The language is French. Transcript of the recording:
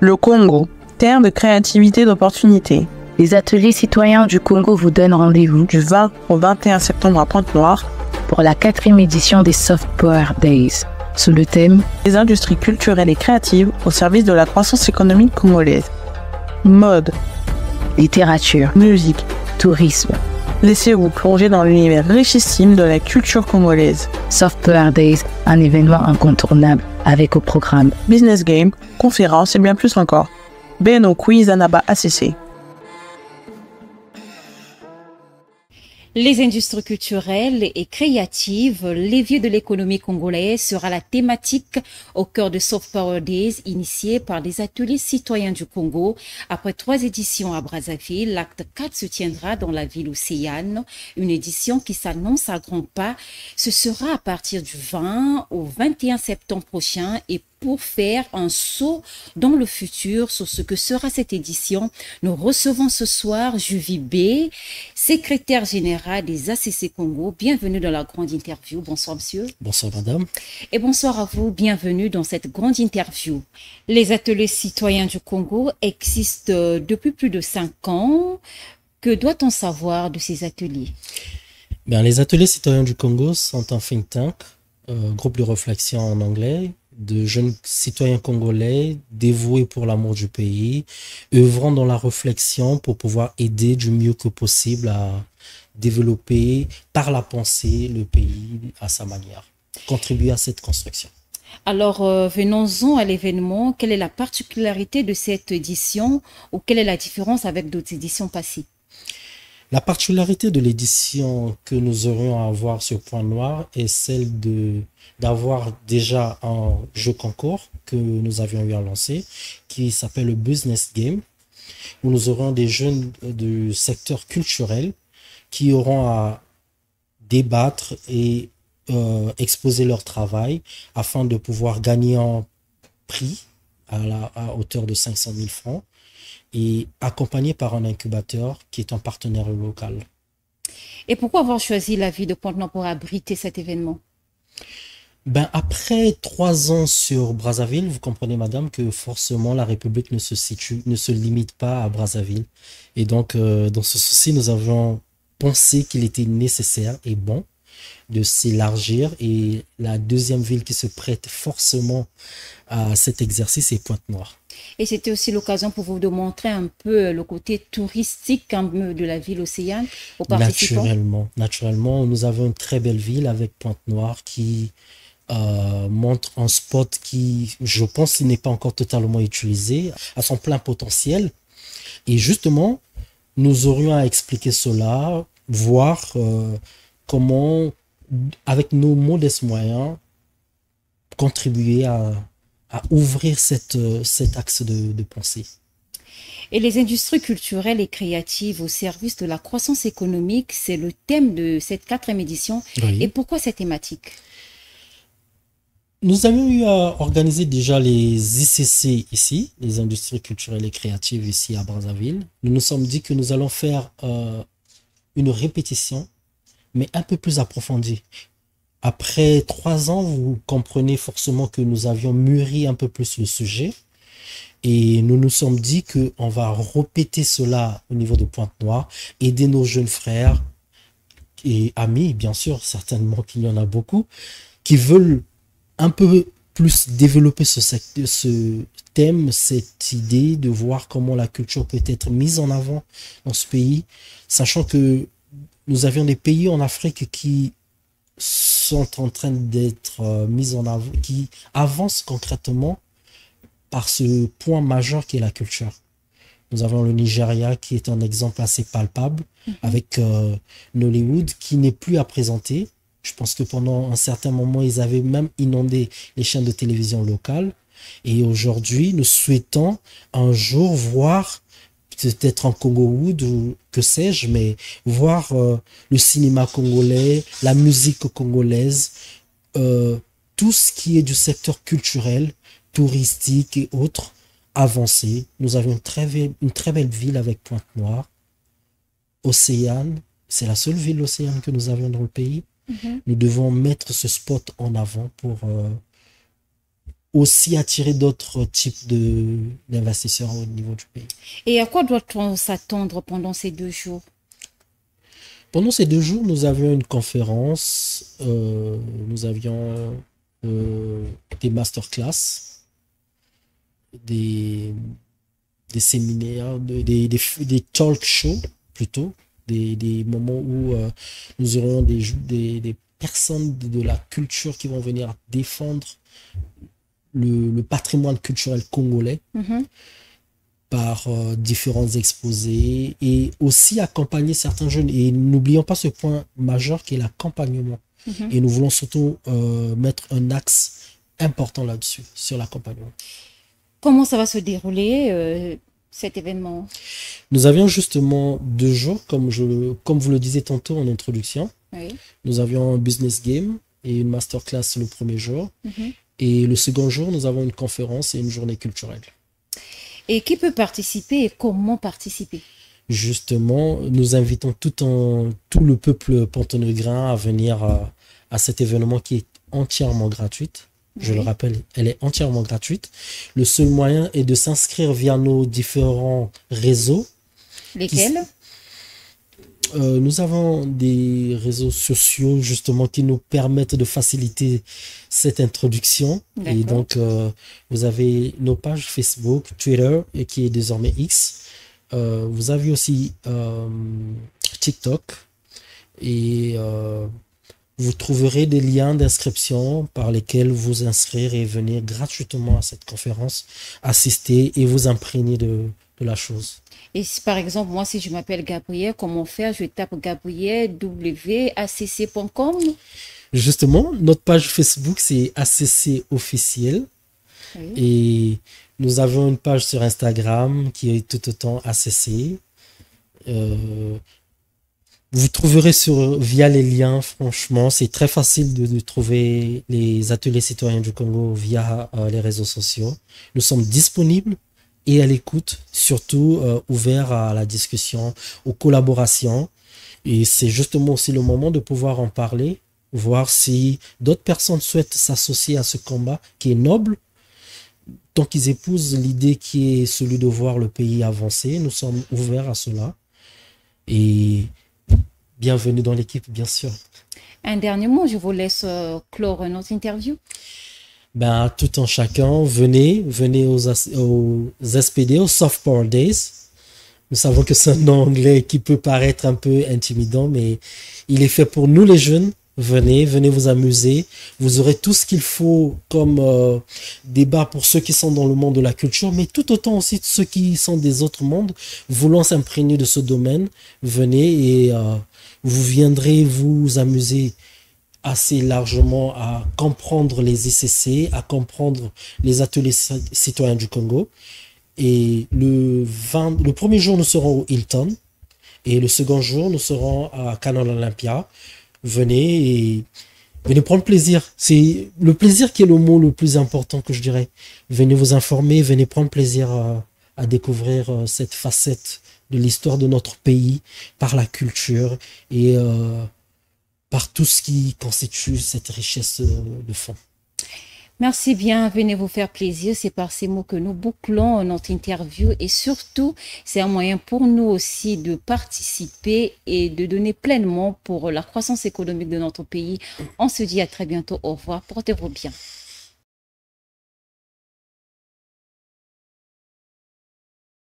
Le Congo, terre de créativité et d'opportunités. Les ateliers citoyens du Congo vous donnent rendez-vous Du 20 au 21 septembre à Pointe-Noire pour la 4e édition des Soft Power Days, sous le thème des industries culturelles et créatives au service de la croissance économique congolaise. Mode, littérature, musique, tourisme. Laissez-vous plonger dans l'univers richissime de la culture congolaise. Soft Power Days, un événement incontournable avec au programme Business game, conférences et bien plus encore. Beno Quiz Anaba ACC. Les industries culturelles et créatives, l'évier de l'économie congolaise sera la thématique au cœur de Soft Power Days initié par les ateliers citoyens du Congo. Après 3 éditions à Brazzaville, l'acte 4 se tiendra dans la ville océane, une édition qui s'annonce à grands pas. Ce sera à partir du 20 au 21 septembre prochain et pour faire un saut dans le futur sur ce que sera cette édition, nous recevons ce soir Juvi B, secrétaire général des ACC Congo. Bienvenue dans la grande interview. Bonsoir monsieur. Bonsoir madame. Et bonsoir à vous. Bienvenue dans cette grande interview. Les ateliers citoyens du Congo existent depuis plus de 5 ans. Que doit-on savoir de ces ateliers? Les ateliers citoyens du Congo sont un think tank, groupe de réflexion en anglais, de jeunes citoyens congolais dévoués pour l'amour du pays, œuvrant dans la réflexion pour pouvoir aider du mieux que possible à développer par la pensée le pays à sa manière, contribuer à cette construction. Alors, venons-en à l'événement. Quelle est la particularité de cette édition ou quelle est la différence avec d'autres éditions passées? La particularité de l'édition que nous aurions à avoir sur Pointe-Noire est celle d'avoir déjà un jeu concours que nous avions eu à lancer, qui s'appelle le Business Game, où nous aurons des jeunes du secteur culturel qui auront à débattre et exposer leur travail afin de pouvoir gagner un prix à hauteur de 500 000 francs et accompagné par un incubateur qui est un partenaire local. Et pourquoi avoir choisi la ville de Pointe-Noire pour abriter cet événement? Après 3 ans sur Brazzaville, vous comprenez madame que forcément la République ne se limite pas à Brazzaville. Et donc dans ce souci, nous avons pensé qu'il était nécessaire et bon de s'élargir, et la deuxième ville qui se prête forcément à cet exercice est Pointe-Noire. Et c'était aussi l'occasion pour vous de montrer un peu le côté touristique de la ville océane aux participants. Naturellement, nous avons une très belle ville avec Pointe-Noire qui montre un spot qui, je pense, n'est pas encore totalement utilisé à son plein potentiel. Et justement, nous aurions à expliquer cela, voir comment, avec nos modestes moyens, contribuer à ouvrir cet axe de pensée. Et les industries culturelles et créatives au service de la croissance économique, c'est le thème de cette 4e édition. Oui. Et pourquoi cette thématique? Nous avions eu à organiser déjà les ICC ici, les industries culturelles et créatives ici à Brazzaville. Nous nous sommes dit que nous allons faire une répétition, mais un peu plus approfondie. Après 3 ans, vous comprenez forcément que nous avions mûri un peu plus le sujet et nous nous sommes dit qu'on va répéter cela au niveau de Pointe-Noire, aider nos jeunes frères et amis, bien sûr, certainement qu'il y en a beaucoup, qui veulent un peu plus développer ce thème, cette idée de voir comment la culture peut être mise en avant dans ce pays, sachant que nous avions des pays en Afrique qui sont en train d'être mis en avant, qui avancent concrètement par ce point majeur qui est la culture. Nous avons le Nigeria qui est un exemple assez palpable avec Nollywood qui n'est plus à présenter. Je pense que pendant un certain moment, ils avaient même inondé les chaînes de télévision locales. Et aujourd'hui, nous souhaitons un jour voir, peut-être en Congo-Wood ou que sais-je, mais voir le cinéma congolais, la musique congolaise, tout ce qui est du secteur culturel, touristique et autres, avancer. Nous avions une très belle ville avec Pointe-Noire. Océane, c'est la seule ville océane que nous avions dans le pays. Nous devons mettre ce spot en avant pour aussi attirer d'autres types d'investisseurs au niveau du pays. Et à quoi doit-on s'attendre pendant ces 2 jours? Pendant ces 2 jours, nous avions une conférence, nous avions des masterclass, des séminaires, des talk shows plutôt, des moments où nous aurons des personnes de la culture qui vont venir défendre le patrimoine culturel congolais par différents exposés et aussi accompagner certains jeunes. Et n'oublions pas ce point majeur qui est l'accompagnement. Et nous voulons surtout mettre un axe important là-dessus, sur l'accompagnement. Comment ça va se dérouler cet événement? Nous avions justement 2 jours, comme vous le disiez tantôt en introduction. Oui. Nous avions un business game et une masterclass le premier jour. Et le second jour, nous avons une conférence et une journée culturelle. Et qui peut participer et comment participer? Justement, nous invitons tout le peuple pontonegrin à venir à cet événement qui est entièrement gratuit. Je le rappelle, elle est entièrement gratuite. Le seul moyen est de s'inscrire via nos différents réseaux. Lesquels? Nous avons des réseaux sociaux justement qui nous permettent de faciliter cette introduction. Et donc, vous avez nos pages Facebook, Twitter, et qui est désormais X. Vous avez aussi TikTok. Et vous trouverez des liens d'inscription par lesquels vous inscrire et venir gratuitement à cette conférence, assister et vous imprégner de la chose. Et si, par exemple, moi, si je m'appelle Gabriel, comment faire? Je tape Gabriel, www.acc.com. Justement, notre page Facebook, c'est ACC officiel. Oui. Et nous avons une page sur Instagram qui est tout autant ACC. Vous trouverez via les liens, franchement, c'est très facile de trouver les ateliers citoyens du Congo via les réseaux sociaux. Nous sommes disponibles et à l'écoute, surtout ouverts à la discussion, aux collaborations. Et c'est justement aussi le moment de pouvoir en parler, voir si d'autres personnes souhaitent s'associer à ce combat qui est noble. Tant qu'ils épousent l'idée qui est celui de voir le pays avancer, nous sommes ouverts à cela. Et bienvenue dans l'équipe, bien sûr. Un dernier mot, je vous laisse clore notre interview. Ben, tout en chacun, venez aux SPD, aux Soft Power Days. Nous savons que c'est un nom anglais qui peut paraître un peu intimidant, mais il est fait pour nous les jeunes. Venez vous amuser. Vous aurez tout ce qu'il faut comme débat pour ceux qui sont dans le monde de la culture, mais tout autant aussi ceux qui sont des autres mondes, voulant s'imprégner de ce domaine. Venez et vous viendrez vous amuser assez largement à comprendre les ICC, à comprendre les ateliers citoyens du Congo. Et le premier jour, nous serons au Hilton. Et le second jour, nous serons à Canal Olympia. Venez prendre plaisir. C'est le plaisir qui est le mot le plus important que je dirais. Venez vous informer, venez prendre plaisir à découvrir cette facette de l'histoire de notre pays par la culture et par tout ce qui constitue cette richesse de fond. Merci bien, venez vous faire plaisir. C'est par ces mots que nous bouclons notre interview et surtout, c'est un moyen pour nous aussi de participer et de donner pleinement pour la croissance économique de notre pays. On se dit à très bientôt. Au revoir. Portez-vous bien.